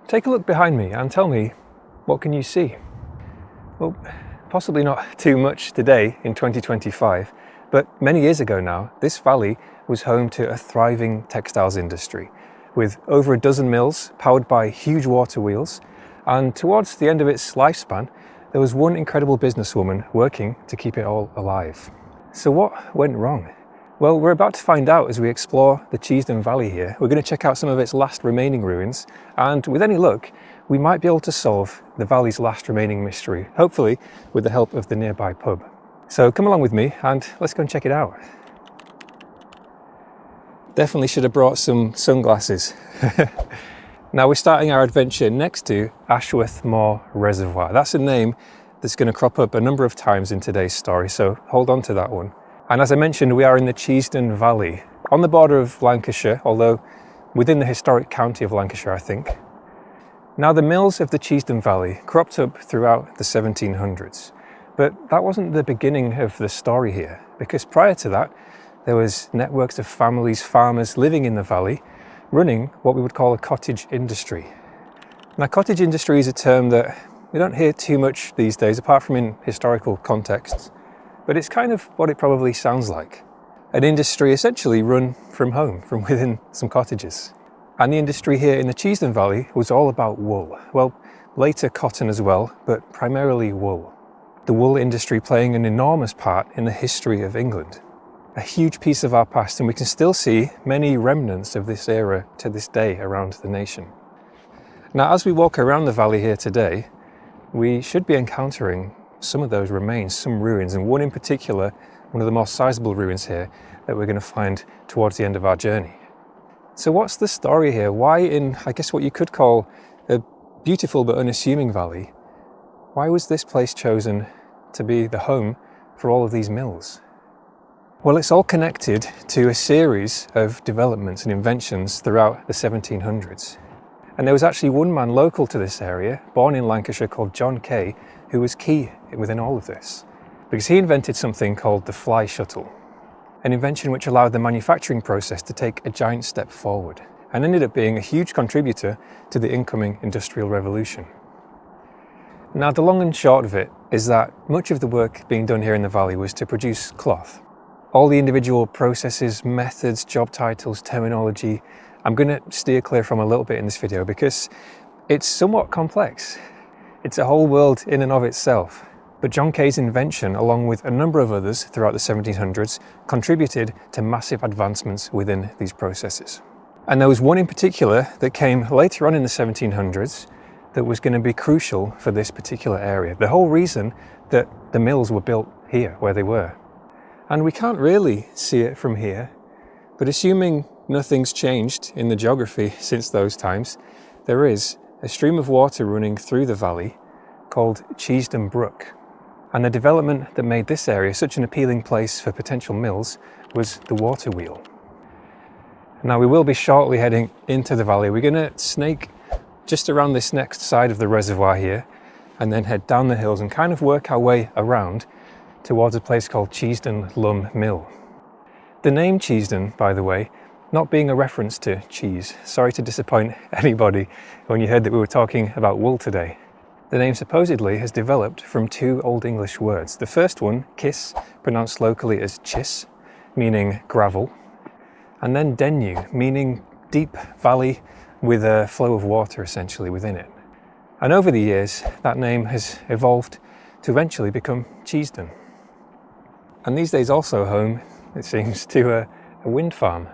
Take a look behind me and tell me, what can you see? Well, possibly not too much today in 2025, but many years ago now, this valley was home to a thriving textiles industry with over a dozen mills powered by huge water wheels, and towards the end of its lifespan, there was one incredible businesswoman working to keep it all alive. So what went wrong? Well, we're about to find out as we explore the Cheesden Valley here. We're going to check out some of its last remaining ruins, and with any luck, we might be able to solve the valley's last remaining mystery, hopefully with the help of the nearby pub. So come along with me and let's go and check it out. Definitely should have brought some sunglasses. Now we're starting our adventure next to Ashworth Moor Reservoir. That's a name that's going to crop up a number of times in today's story, so hold on to that one. And as I mentioned, we are in the Cheesden Valley, on the border of Lancashire, although within the historic county of Lancashire, I think. Now, the mills of the Cheesden Valley cropped up throughout the 1700s, but that wasn't the beginning of the story here, because prior to that, there was networks of families, farmers living in the valley, running what we would call a cottage industry. Now, cottage industry is a term that we don't hear too much these days, apart from in historical contexts. But it's kind of what it probably sounds like. An industry essentially run from home, from within some cottages. And the industry here in the Cheesden Valley was all about wool. Well, later cotton as well, but primarily wool. The wool industry playing an enormous part in the history of England. A huge piece of our past, and we can still see many remnants of this era to this day around the nation. Now, as we walk around the valley here today, we should be encountering some of those remains, some ruins, and one in particular, one of the most sizable ruins here that we're going to find towards the end of our journey. So what's the story here? Why in, I guess what you could call a beautiful but unassuming valley, why was this place chosen to be the home for all of these mills? Well, it's all connected to a series of developments and inventions throughout the 1700s. And there was actually one man local to this area, born in Lancashire, called John Kay, who was key within all of this, because he invented something called the fly shuttle, an invention which allowed the manufacturing process to take a giant step forward and ended up being a huge contributor to the incoming Industrial Revolution. Now, the long and short of it is that much of the work being done here in the valley was to produce cloth. All the individual processes, methods, job titles, terminology, I'm going to steer clear from a little bit in this video because it's somewhat complex. It's a whole world in and of itself. But John Kay's invention, along with a number of others throughout the 1700s, contributed to massive advancements within these processes. And there was one in particular that came later on in the 1700s that was going to be crucial for this particular area. The whole reason that the mills were built here, where they were. And we can't really see it from here, but assuming nothing's changed in the geography since those times, there is a stream of water running through the valley called Cheesden Brook. And the development that made this area such an appealing place for potential mills was the water wheel. Now, we will be shortly heading into the valley. We're going to snake just around this next side of the reservoir here and then head down the hills and kind of work our way around towards a place called Cheesden Lumb Mill. The name Cheesden, by the way, not being a reference to cheese. Sorry to disappoint anybody when you heard that we were talking about wool today. The name supposedly has developed from two Old English words. The first one, kiss, pronounced locally as chis, meaning gravel, and then dennu, meaning deep valley with a flow of water essentially within it. And over the years, that name has evolved to eventually become Cheesden. And these days also home, it seems, to a wind farm.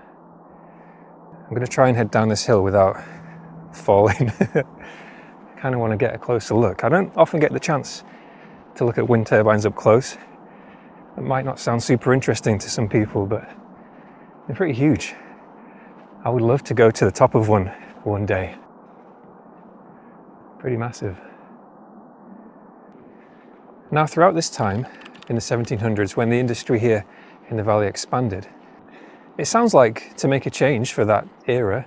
I'm going to try and head down this hill without falling. I kind of want to get a closer look. I don't often get the chance to look at wind turbines up close. It might not sound super interesting to some people, but they're pretty huge. I would love to go to the top of one day. Pretty massive. Now, throughout this time, in the 1700s, when the industry here in the valley expanded, it sounds like, to make a change for that era,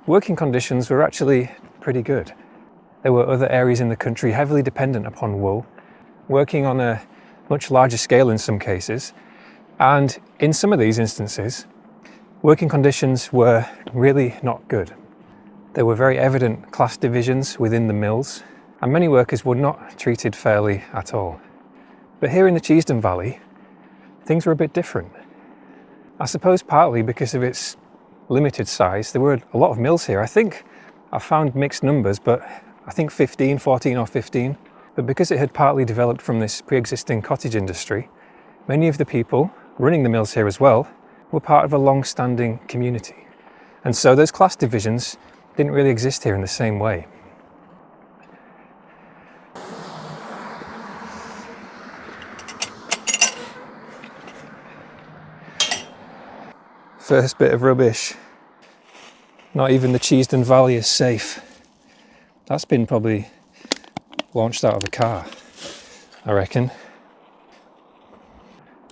working conditions were actually pretty good. There were other areas in the country heavily dependent upon wool, working on a much larger scale in some cases, and in some of these instances, working conditions were really not good. There were very evident class divisions within the mills, and many workers were not treated fairly at all. But here in the Cheesden Valley, things were a bit different. I suppose partly because of its limited size. There were a lot of mills here. I think I found mixed numbers, but I think 15, 14 or 15. But because it had partly developed from this pre-existing cottage industry, many of the people running the mills here as well were part of a long-standing community. And so those class divisions didn't really exist here in the same way. First bit of rubbish. Not even the Cheesden Valley is safe. That's been probably launched out of a car, I reckon.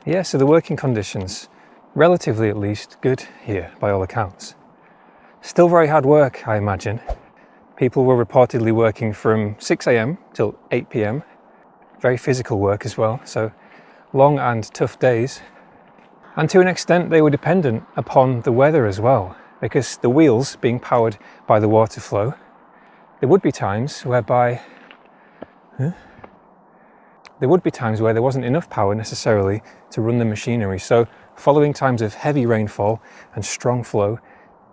Yeah, so the working conditions, relatively at least, good here by all accounts. Still very hard work, I imagine. People were reportedly working from 6 a.m. till 8 p.m. Very physical work as well, so long and tough days. And to an extent they were dependent upon the weather as well, because the wheels being powered by the water flow, there would be times whereby there wasn't enough power necessarily to run the machinery. So following times of heavy rainfall and strong flow,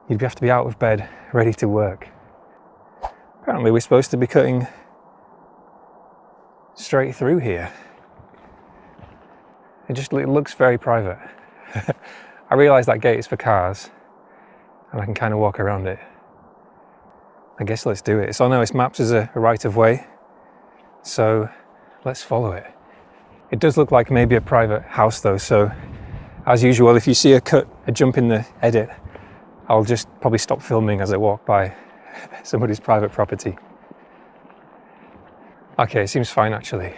you'd have to be out of bed ready to work. Apparently we're supposed to be cutting straight through here. It looks very private. I realise that gate is for cars and I can kind of walk around it. I guess let's do it. It's on its maps as a right of way, so let's follow it. It does look like maybe a private house though, so as usual, if you see a jump in the edit, I'll just probably stop filming as I walk by somebody's private property. Okay, it seems fine actually.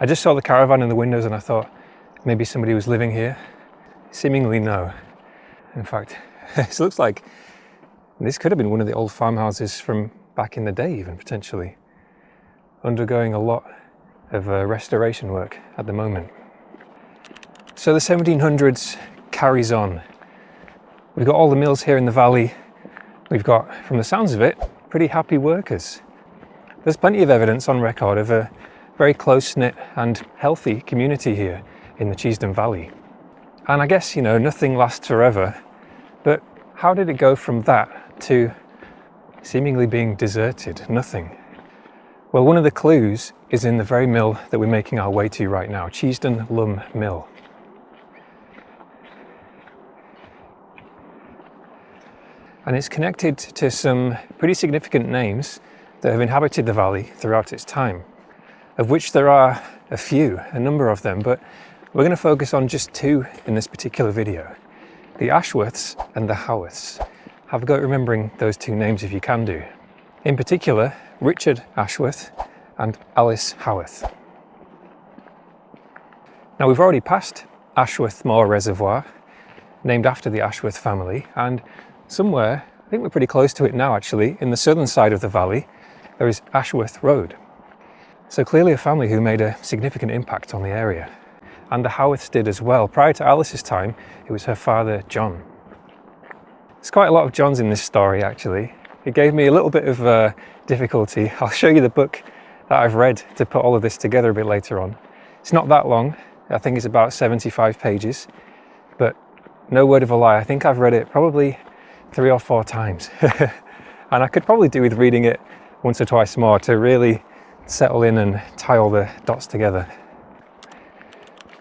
I just saw the caravan in the windows and I thought maybe somebody was living here. Seemingly no. In fact, it looks like this could have been one of the old farmhouses from back in the day even, potentially. Undergoing a lot of restoration work at the moment. So the 1700s carries on. We've got all the mills here in the valley. We've got, from the sounds of it, pretty happy workers. There's plenty of evidence on record of a very close-knit and healthy community here in the Cheesden Valley. And I guess, you know, nothing lasts forever, but how did it go from that to seemingly being deserted? Nothing. Well, one of the clues is in the very mill that we're making our way to right now, Cheesden Lumb Mill. And it's connected to some pretty significant names that have inhabited the valley throughout its time, of which there are a number of them, but we're going to focus on just two in this particular video. The Ashworths and The Haworths. Have a go at remembering those two names if you can do. In particular, Richard Ashworth and Alice Howarth. Now we've already passed Ashworth Moor Reservoir, named after the Ashworth family, and somewhere, I think we're pretty close to it now actually, in the southern side of the valley, there is Ashworth Road. So clearly a family who made a significant impact on the area. And the Howarths did as well. Prior to Alice's time, it was her father, John. There's quite a lot of Johns in this story, actually. It gave me a little bit of difficulty. I'll show you the book that I've read to put all of this together a bit later on. It's not that long. I think it's about 75 pages. But no word of a lie, I think I've read it probably 3 or 4 times. And I could probably do with reading it once or twice more to really settle in and tie all the dots together.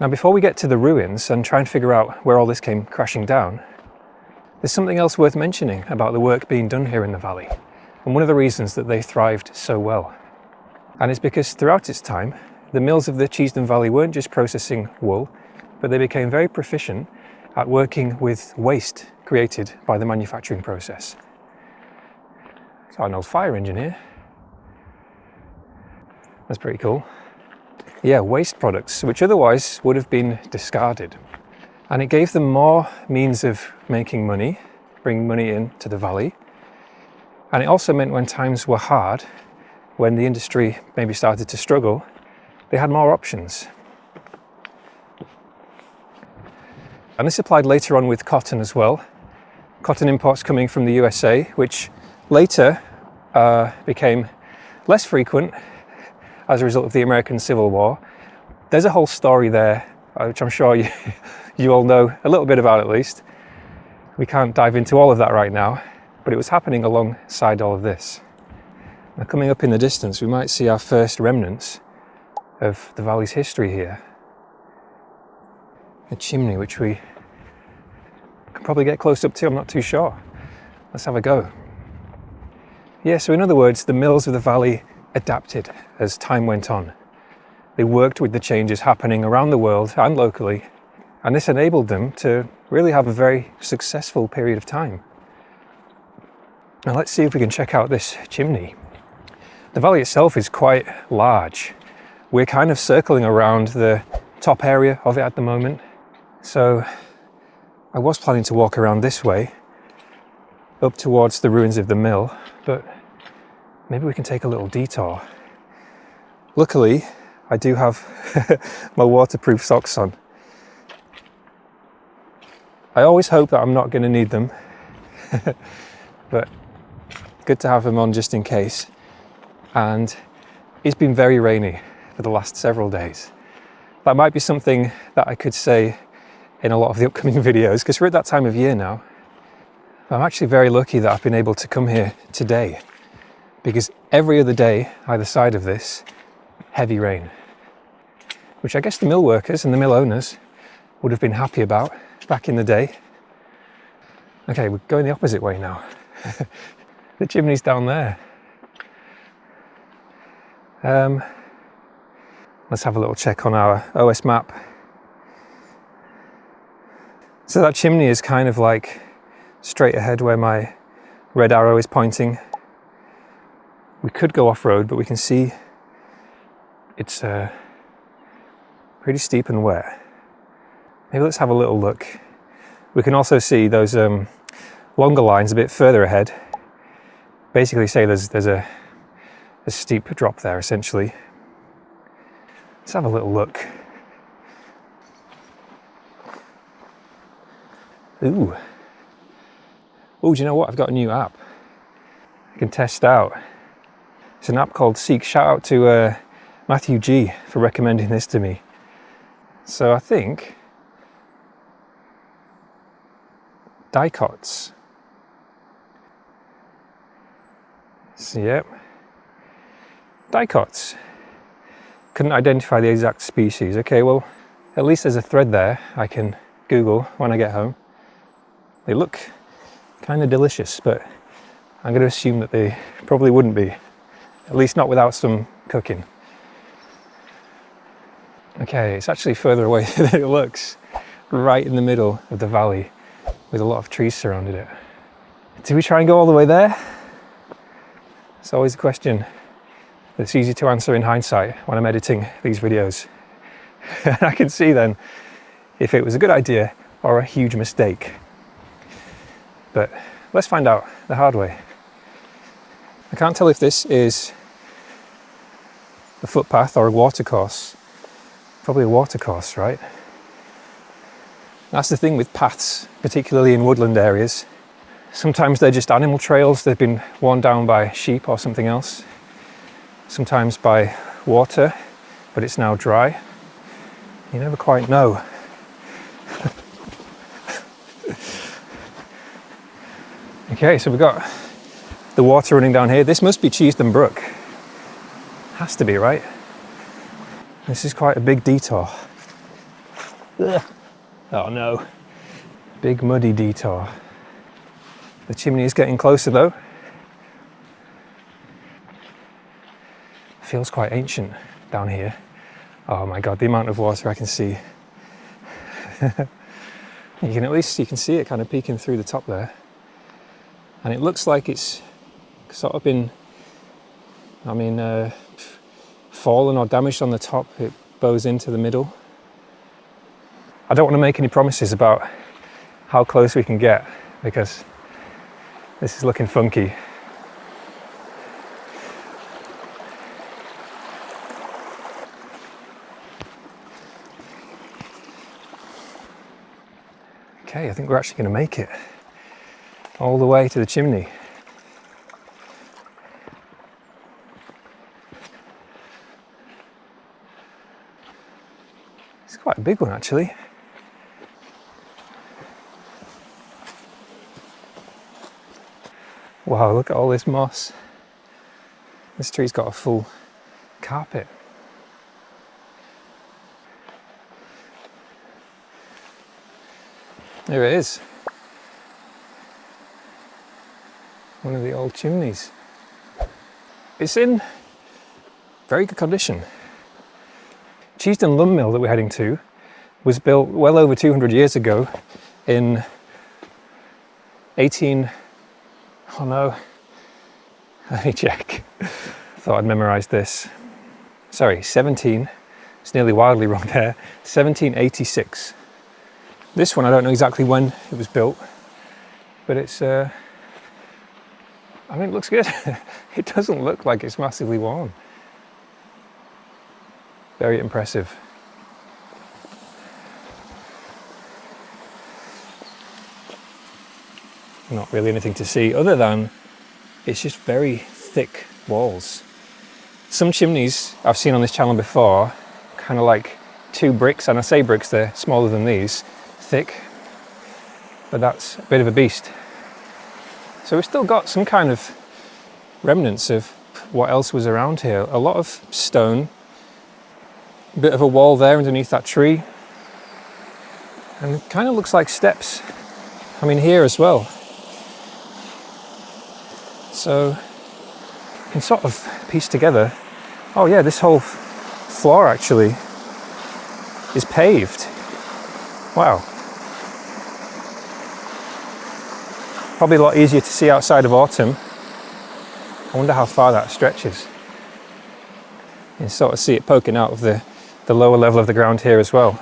Now before we get to the ruins and try and figure out where all this came crashing down, there's something else worth mentioning about the work being done here in the valley, and one of the reasons that they thrived so well. And it's because throughout its time, the mills of the Cheesden Valley weren't just processing wool, but they became very proficient at working with waste created by the manufacturing process. Got an old fire engine here. That's pretty cool. Yeah, waste products, which otherwise would have been discarded. And it gave them more means of making money, bringing money into the valley. And it also meant when times were hard, when the industry maybe started to struggle, they had more options. And this applied later on with cotton as well. Cotton imports coming from the USA, which later became less frequent as a result of the American Civil War. There's a whole story there, which I'm sure you all know a little bit about at least. We can't dive into all of that right now, but it was happening alongside all of this. Now, coming up in the distance, we might see our first remnants of the valley's history here. A chimney, which we can probably get close up to, I'm not too sure. Let's have a go. Yeah, so in other words, the mills of the valley adapted as time went on. They worked with the changes happening around the world and locally, and this enabled them to really have a very successful period of time. Now let's see if we can check out this chimney. The valley itself is quite large. We're kind of circling around the top area of it at the moment. So I was planning to walk around this way, up towards the ruins of the mill, but maybe we can take a little detour. Luckily, I do have my waterproof socks on. I always hope that I'm not going to need them, but good to have them on just in case. And it's been very rainy for the last several days. That might be something that I could say in a lot of the upcoming videos, because we're at that time of year now. I'm actually very lucky that I've been able to come here today, because every other day either side of this, heavy rain, which I guess the mill workers and the mill owners would have been happy about back in the day. Okay, we're going the opposite way now. The chimney's down there. Let's have a little check on our OS map. So that chimney is kind of like straight ahead where my red arrow is pointing. We could go off-road, but we can see it's pretty steep and wet. Maybe let's have a little look. We can also see those longer lines a bit further ahead. Basically say there's a steep drop there, essentially. Let's have a little look. Ooh. Oh, do you know what? I've got a new app I can test out. It's an app called Seek. Shout out to Matthew G for recommending this to me. So I think dicots. So, yep. Dicots. Couldn't identify the exact species. Okay, well, at least there's a thread there I can Google when I get home. They look kind of delicious, but I'm going to assume that they probably wouldn't be, at least not without some cooking. Okay, it's actually further away than it looks, right in the middle of the valley with a lot of trees surrounding it. Do we try and go all the way there? It's always a question that's easy to answer in hindsight when I'm editing these videos. And I can see then if it was a good idea or a huge mistake. But let's find out the hard way. I can't tell if this is a footpath or a watercourse. Probably a watercourse, right? That's the thing with paths, particularly in woodland areas. Sometimes they're just animal trails, they've been worn down by sheep or something else. Sometimes by water, but it's now dry. You never quite know. Okay, so we've got the water running down here. This must be Cheesden Brook. Has to be, right? This is quite a big detour. Ugh. Oh no. Big muddy detour. The chimney is getting closer though. Feels quite ancient down here. Oh my god, the amount of water I can see. You can see it kind of peeking through the top there. And it looks like it's sort of been, fallen or damaged on the top. It bows into the middle. I don't want to make any promises about how close we can get because this is looking funky. Okay, I think we're actually going to make it all the way to the chimney. It's quite a big one actually. Wow, look at all this moss. This tree's got a full carpet. There it is. One of the old chimneys. It's in very good condition. Cheesden Lumb Mill that we're heading to was built well over 200 years ago in 18... Oh no, let me check. Thought I'd memorised this. Sorry, 17, it's nearly wildly wrong there, 1786. This one I don't know exactly when it was built, but it's, I mean, it looks good. It doesn't look like it's massively worn. Very impressive. Not really anything to see other than it's just very thick walls. Some chimneys I've seen on this channel before, kind of like 2 bricks, and I say bricks, they're smaller than these, thick, but that's a bit of a beast. So we've still got some kind of remnants of what else was around here. A lot of stone, a bit of a wall there underneath that tree, and it kind of looks like steps. I mean, here as well. So you can sort of piece together, oh yeah, this whole floor actually is paved. Wow. Probably a lot easier to see outside of autumn. I wonder how far that stretches. You can sort of see it poking out of the lower level of the ground here as well.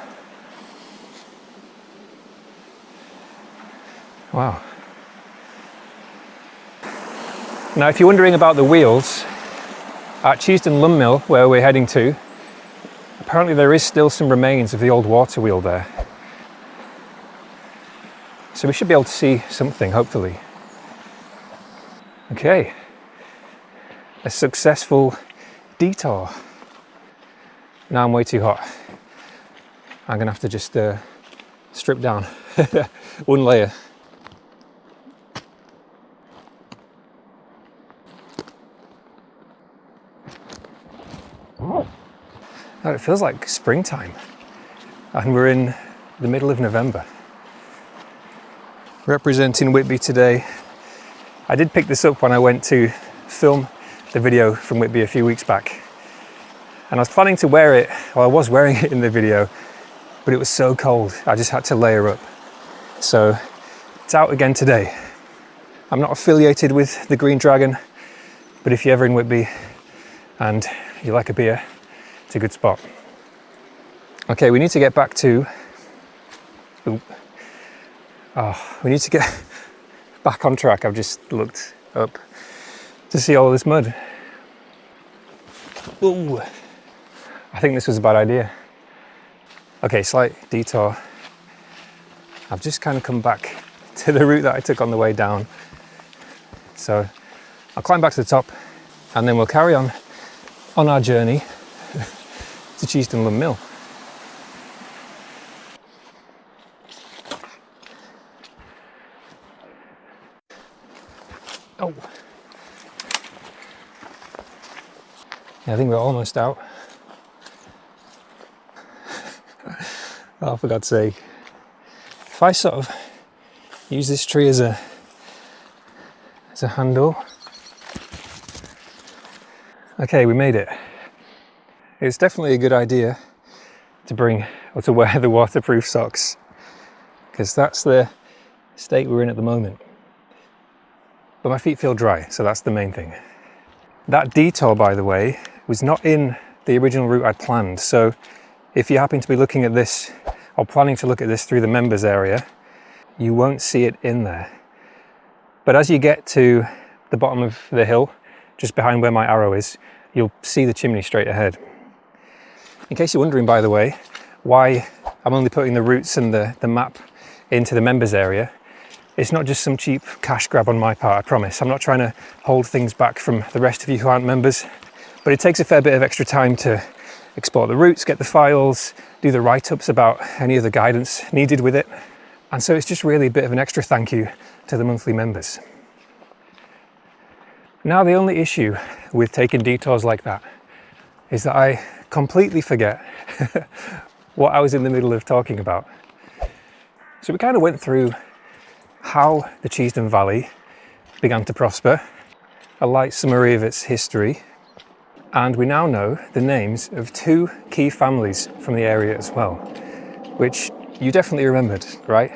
Wow. Now, if you're wondering about the wheels, at Cheesden Lumb Mill, where we're heading to, apparently there is still some remains of the old water wheel there. So we should be able to see something, hopefully. Okay, a successful detour. Now I'm way too hot. I'm gonna have to just strip down one layer. Oh, it feels like springtime, and we're in the middle of November. Representing Whitby today. I did pick this up when I went to film the video from Whitby a few weeks back, and I was planning to wear it, well, I was wearing it in the video, but it was so cold I just had to layer up. So it's out again today. I'm not affiliated with the Green Dragon, but if you're ever in Whitby and you like a beer, it's a good spot. Okay, we need to get back to... we need to get back on track. I've just looked up to see all this mud. Ooh, I think this was a bad idea. Okay, slight detour. I've just kind of come back to the route that I took on the way down. So I'll climb back to the top and then we'll carry on our journey to Cheesden Lumb Mill. Oh, yeah, I think we're almost out. Oh, for God's sake. If I sort of use this tree as a handle. Okay, we made it. It's definitely a good idea to bring or to wear the waterproof socks, because that's the state we're in at the moment. But my feet feel dry, so that's the main thing. That detour, by the way, was not in the original route I'd planned. So if you happen to be looking at this or planning to look at this through the members area, you won't see it in there. But as you get to the bottom of the hill, just behind where my arrow is, you'll see the chimney straight ahead. In case you're wondering, by the way, why I'm only putting the routes and the map into the members area, it's not just some cheap cash grab on my part, I promise. I'm not trying to hold things back from the rest of you who aren't members, but it takes a fair bit of extra time to export the routes, get the files, do the write-ups about any of the guidance needed with it. And so it's just really a bit of an extra thank you to the monthly members. Now, the only issue with taking detours like that is that I completely forget what I was in the middle of talking about. So we kind of went through how the Cheesden Valley began to prosper, a light summary of its history, and we now know the names of two key families from the area as well, which you definitely remembered, right?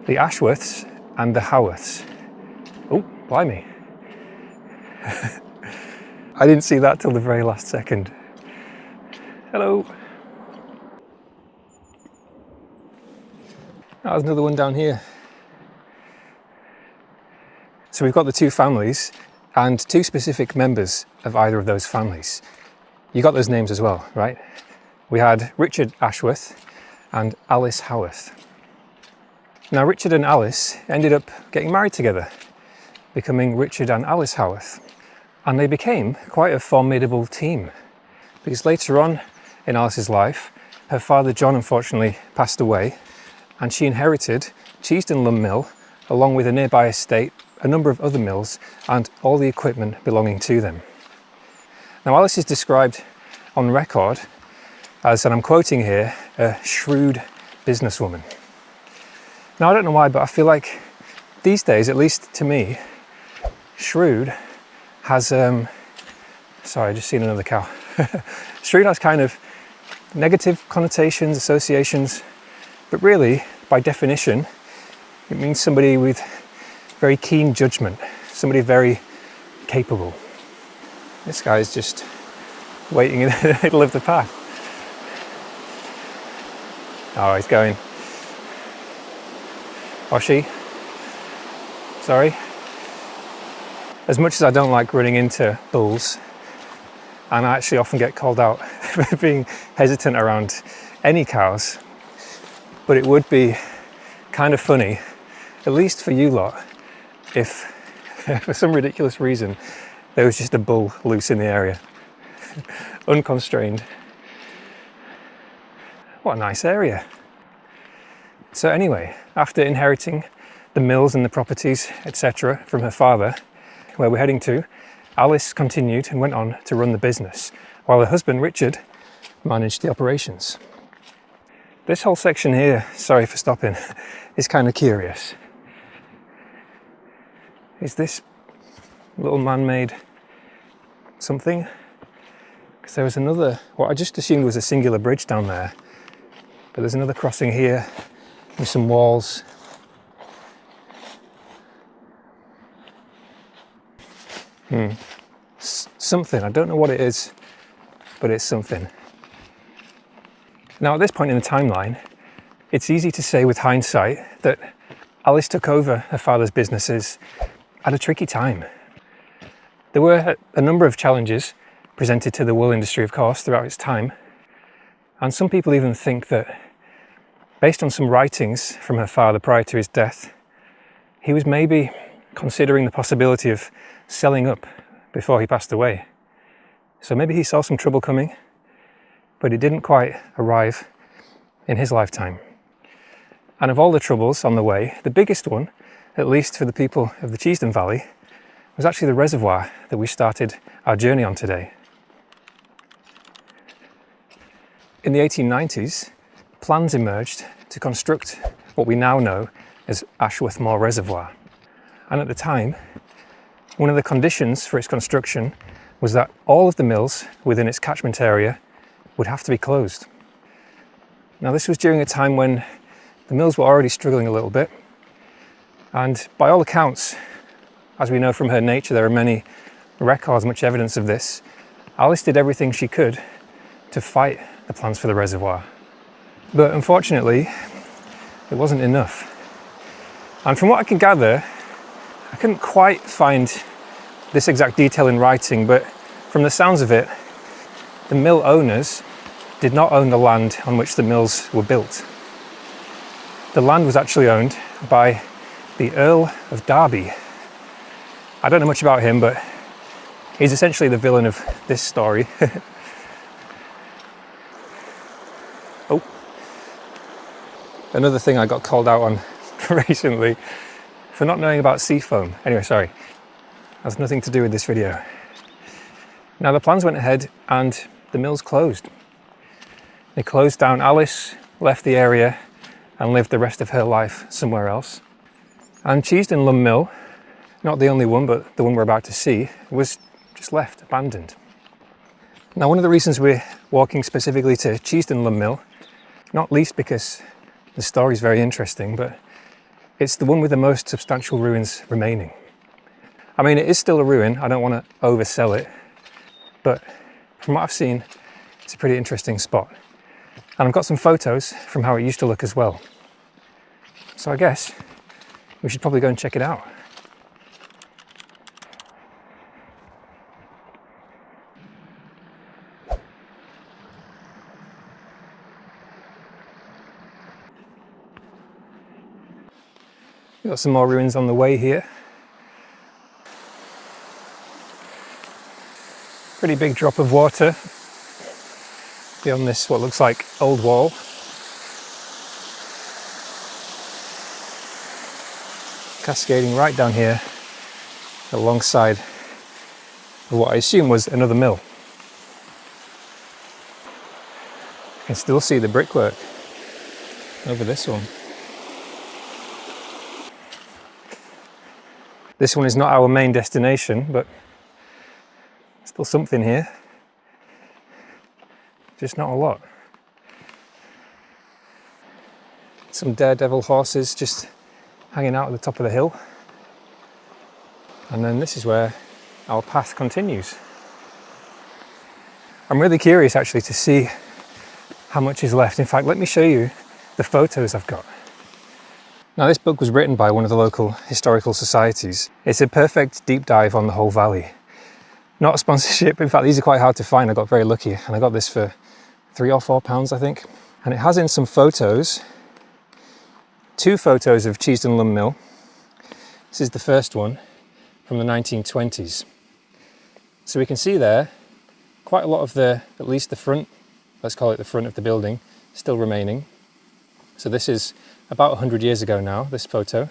The Ashworths and the Haworths. Oh, blimey. I didn't see that till the very last second. Hello. There's another one down here. So we've got the two families and two specific members of either of those families. You got those names as well, right? We had Richard Ashworth and Alice Howarth. Now, Richard and Alice ended up getting married together, becoming Richard and Alice Howarth. And they became quite a formidable team, because later on in Alice's life, her father John unfortunately passed away, and she inherited Cheesden Lumb Mill, along with a nearby estate, a number of other mills, and all the equipment belonging to them. Now, Alice is described on record as, and I'm quoting here, a shrewd businesswoman. Now, I don't know why, but I feel like these days, at least to me, shrewd has, sorry, I just seen another cow. Shrewd has kind of negative connotations, associations, but really, by definition, it means somebody with very keen judgment, somebody very capable. This guy is just waiting in the middle of the path. Oh, he's going. Or she. Sorry. As much as I don't like running into bulls, and I actually often get called out for being hesitant around any cows, but it would be kind of funny, at least for you lot, if for some ridiculous reason there was just a bull loose in the area, unconstrained. What a nice area. So anyway, after inheriting the mills and the properties, etc. from her father, where we're heading to, Alice continued and went on to run the business, while her husband Richard managed the operations. This whole section here, sorry for stopping, is kind of curious. Is this little man-made something? Because there was another, what I just assumed was a singular bridge down there, but there's another crossing here with some walls. Something, I don't know what it is, but it's something. Now, at this point in the timeline, it's easy to say with hindsight that Alice took over her father's businesses at a tricky time. There were a number of challenges presented to the wool industry, of course, throughout its time. And some people even think that, based on some writings from her father prior to his death, he was maybe considering the possibility of selling up before he passed away. So maybe he saw some trouble coming, but it didn't quite arrive in his lifetime. And of all the troubles on the way, the biggest one, at least for the people of the Cheesden Valley, was actually the reservoir that we started our journey on today. In the 1890s, plans emerged to construct what we now know as Ashworth Moor Reservoir. And at the time, one of the conditions for its construction was that all of the mills within its catchment area would have to be closed. Now, this was during a time when the mills were already struggling a little bit, and by all accounts, as we know from her nature, there are many records, much evidence of this. Alice did everything she could to fight the plans for the reservoir. But unfortunately, it wasn't enough. And from what I can gather, I couldn't quite find this exact detail in writing, but from the sounds of it, the mill owners did not own the land on which the mills were built. The land was actually owned by the Earl of Derby. I don't know much about him, but he's essentially the villain of this story. Another thing I got called out on recently for not knowing about sea foam. Anyway, sorry, has nothing to do with this video. Now the plans went ahead and the mill's closed. They closed down. Alice left the area and lived the rest of her life somewhere else. And Cheesden Lumb Mill, not the only one, but the one we're about to see, was just left abandoned. Now, one of the reasons we're walking specifically to Cheesden Lumb Mill, not least because the story is very interesting, but it's the one with the most substantial ruins remaining. I mean, it is still a ruin. I don't want to oversell it, but from what I've seen, it's a pretty interesting spot. And I've got some photos from how it used to look as well. So I guess we should probably go and check it out. We've got some more ruins on the way here. Pretty big drop of water beyond this, what looks like old wall. Cascading right down here alongside of what I assume was another mill. You can still see the brickwork over this one. This one is not our main destination, but still something here. Just not a lot. Some daredevil horses just hanging out at the top of the hill. And then this is where our path continues. I'm really curious actually to see how much is left. In fact, let me show you the photos I've got. Now, this book was written by one of the local historical societies. It's a perfect deep dive on the whole valley. Not a sponsorship, in fact these are quite hard to find. I got very lucky and I got this for £3 or £4 I think. And it has in some photos, 2 photos of Cheesden Lumb Mill. This is the first one from the 1920s. So we can see there quite a lot of the, at least the front, let's call it the front of the building, still remaining. So this is about 100 years ago now, this photo.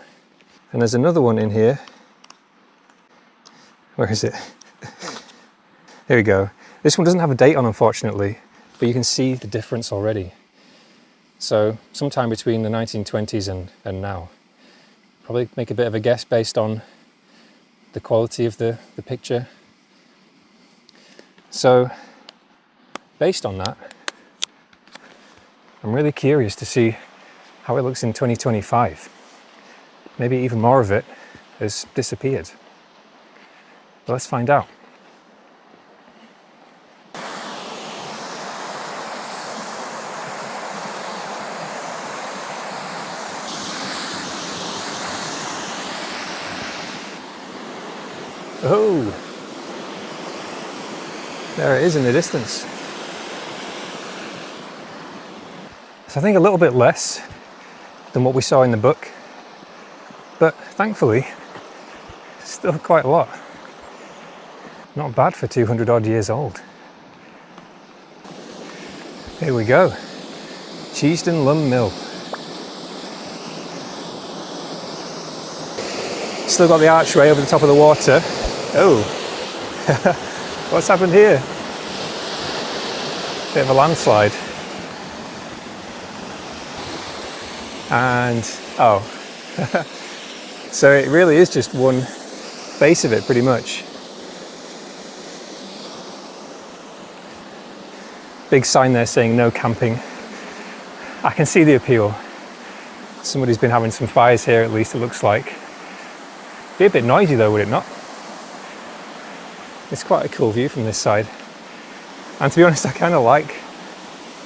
And there's another one in here. Where is it? Here we go. This one doesn't have a date on, unfortunately, but you can see the difference already. So sometime between the 1920s and now. Probably make a bit of a guess based on the quality of the picture. So based on that, I'm really curious to see how it looks in 2025. Maybe even more of it has disappeared. But let's find out. Oh, there it is in the distance. So I think a little bit less than what we saw in the book, but thankfully still quite a lot. Not bad for 200 odd years old. Here we go, Cheesden Lumb Mill. Still got the archway over the top of the water. Oh, what's happened here? Bit of a landslide. And, oh, so it really is just one face of it pretty much. Big sign there saying no camping. I can see the appeal. Somebody's been having some fires here, at least it looks like. Be a bit noisy though, would it not? It's quite a cool view from this side. And to be honest, I kind of like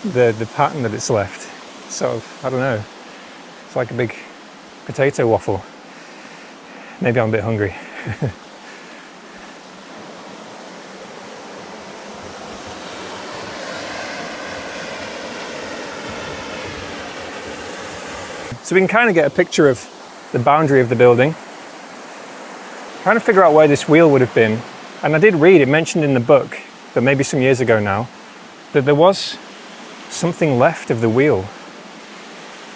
the pattern that it's left. Sort of, I don't know. It's like a big potato waffle. Maybe I'm a bit hungry. So we can kind of get a picture of the boundary of the building. Trying to figure out where this wheel would have been. And I did read, it mentioned in the book, but maybe some years ago now, that there was something left of the wheel.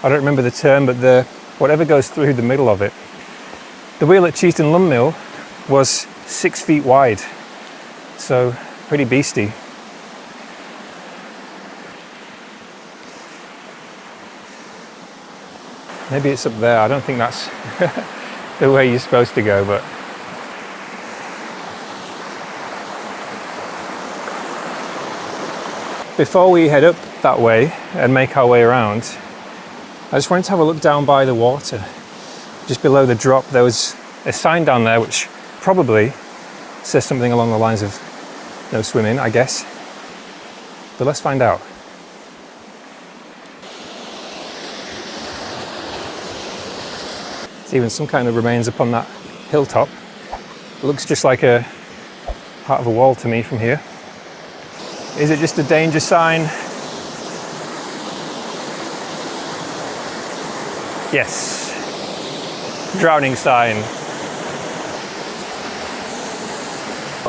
I don't remember the term, but whatever goes through the middle of it. The wheel at Cheesden Lumb Mill was 6 feet wide, so pretty beastie. Maybe it's up there. I don't think that's the way you're supposed to go, but before we head up that way and make our way around, I just wanted to have a look down by the water. Just below the drop, there was a sign down there which probably says something along the lines of no swimming, I guess. But let's find out. There's even some kind of remains up on that hilltop. It looks just like a part of a wall to me from here. Is it just a danger sign? Yes. Drowning sign.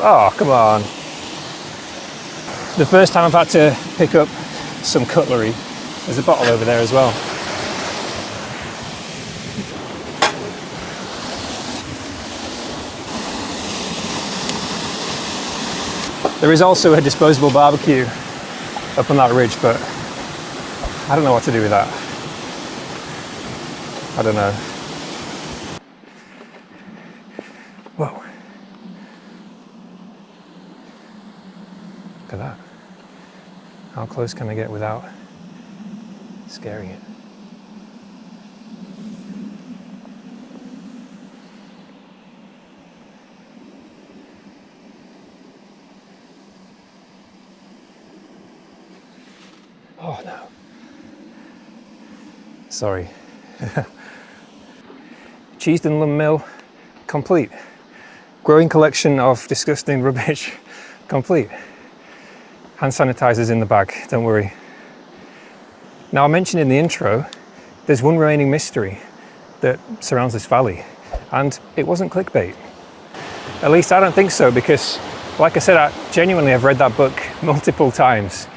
Oh, come on. The first time I've had to pick up some cutlery. There's a bottle over there as well. There is also a disposable barbecue up on that ridge, but I don't know what to do with that. I don't know. Whoa. Look at that. How close can I get without scaring it? Oh no. Sorry. Cheesden Lumb Mill, complete. Growing collection of disgusting rubbish, complete. Hand sanitizers in the bag, don't worry. Now I mentioned in the intro, there's one remaining mystery that surrounds this valley, and it wasn't clickbait. At least I don't think so, because like I said, I genuinely have read that book multiple times,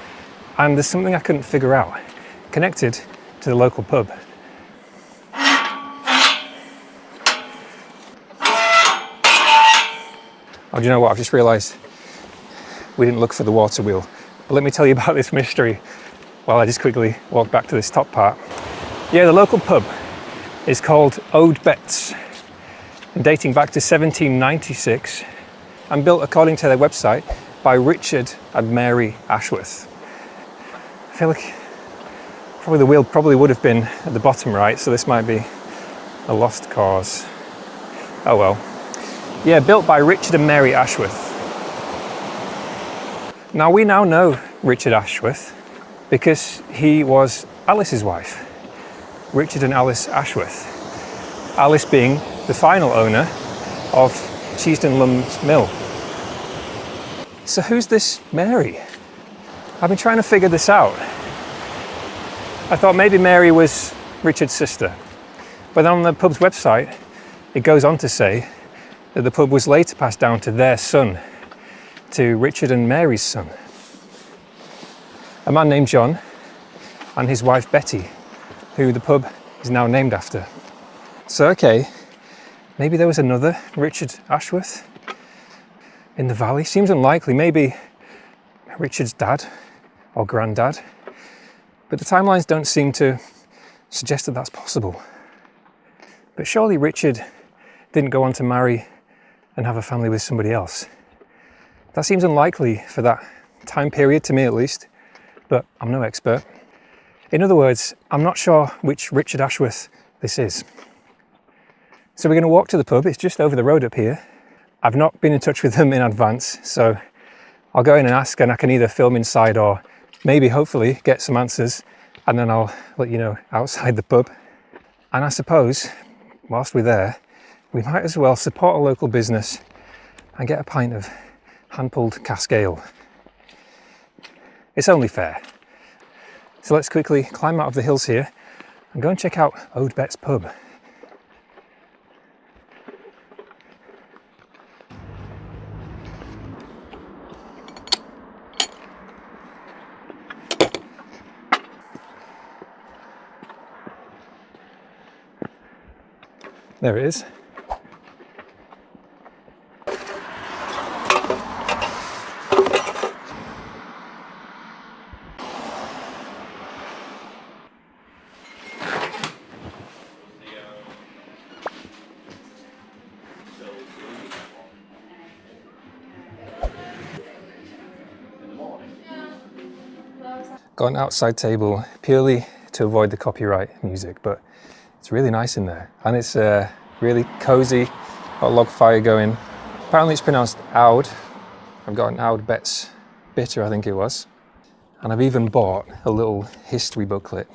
and there's something I couldn't figure out, connected to the local pub. Oh, do you know what? I've just realised we didn't look for the water wheel. But let me tell you about this mystery while I just quickly walk back to this top part. Yeah, the local pub is called Owd Betts, and dating back to 1796, and built according to their website by Richard and Mary Ashworth. I feel like probably the wheel probably would have been at the bottom right, so this might be a lost cause. Oh well. Yeah, built by Richard and Mary Ashworth. Now we now know Richard Ashworth because he was Alice's wife, Richard and Alice Ashworth. Alice being the final owner of Cheesden Lumb Mill. So who's this Mary? I've been trying to figure this out. I thought maybe Mary was Richard's sister, but then on the pub's website it goes on to say that the pub was later passed down to their son, to Richard and Mary's son, a man named John and his wife Betty, who the pub is now named after. So okay, maybe there was another Richard Ashworth in the valley. Seems unlikely. Maybe Richard's dad or granddad, but the timelines don't seem to suggest that that's possible. But surely Richard didn't go on to marry and have a family with somebody else. That seems unlikely for that time period, to me at least, but I'm no expert. In other words, I'm not sure which Richard Ashworth this is. So we're going to walk to the pub. It's just over the road up here. I've not been in touch with them in advance, so I'll go in and ask, and I can either film inside or maybe hopefully get some answers, and then I'll let you know outside the pub. And I suppose whilst we're there, we might as well support a local business and get a pint of hand-pulled cask ale. It's only fair. So let's quickly climb out of the hills here and go and check out Owd Betts pub. There it is. Got an outside table purely to avoid the copyright music, but it's really nice in there. And it's really cozy, got a log fire going. Apparently it's pronounced Owd. I've got an Owd Betts bitter, I think it was. And I've even bought a little history booklet.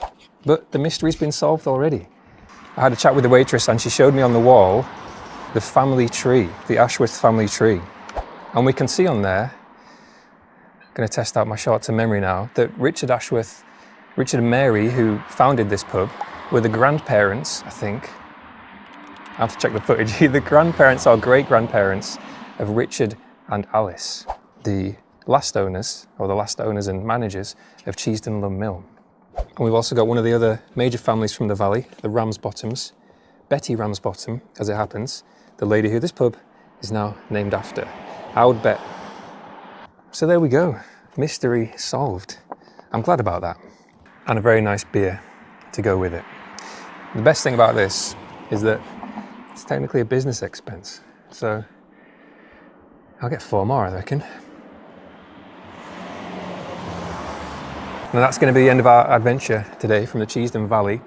But the mystery's been solved already. I had a chat with the waitress and she showed me on the wall the family tree, the Ashworth family tree. And we can see on there, going to test out my short-term memory now, that Richard and Mary, who founded this pub, were the grandparents, I think. I have to check the footage. The grandparents or great-grandparents of Richard and Alice, the last owners, or the last owners and managers of Cheesden Lumb Mill. And we've also got one of the other major families from the valley, the Ramsbottoms, Betty Ramsbottom, as it happens, the lady who this pub is now named after, Owd Betts. So there we go, mystery solved. I'm glad about that. And a very nice beer to go with it. The best thing about this is that it's technically a business expense. So I'll get 4 more, I reckon. And that's going to be the end of our adventure today from the Cheesden Valley.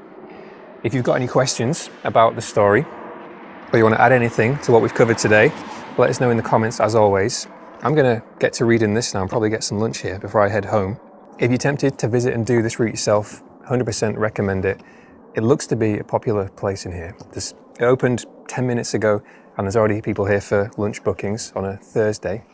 If you've got any questions about the story, or you want to add anything to what we've covered today, let us know in the comments as always. I'm going to get to reading this now and probably get some lunch here before I head home. If you're tempted to visit and do this route yourself, 100% recommend it. It looks to be a popular place in here. It opened 10 minutes ago and there's already people here for lunch bookings on a Thursday.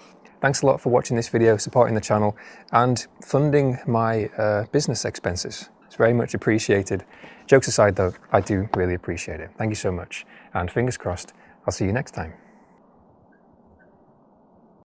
Thanks a lot for watching this video, supporting the channel and funding my business expenses. It's very much appreciated. Jokes aside though, I do really appreciate it. Thank you so much and fingers crossed, I'll see you next time.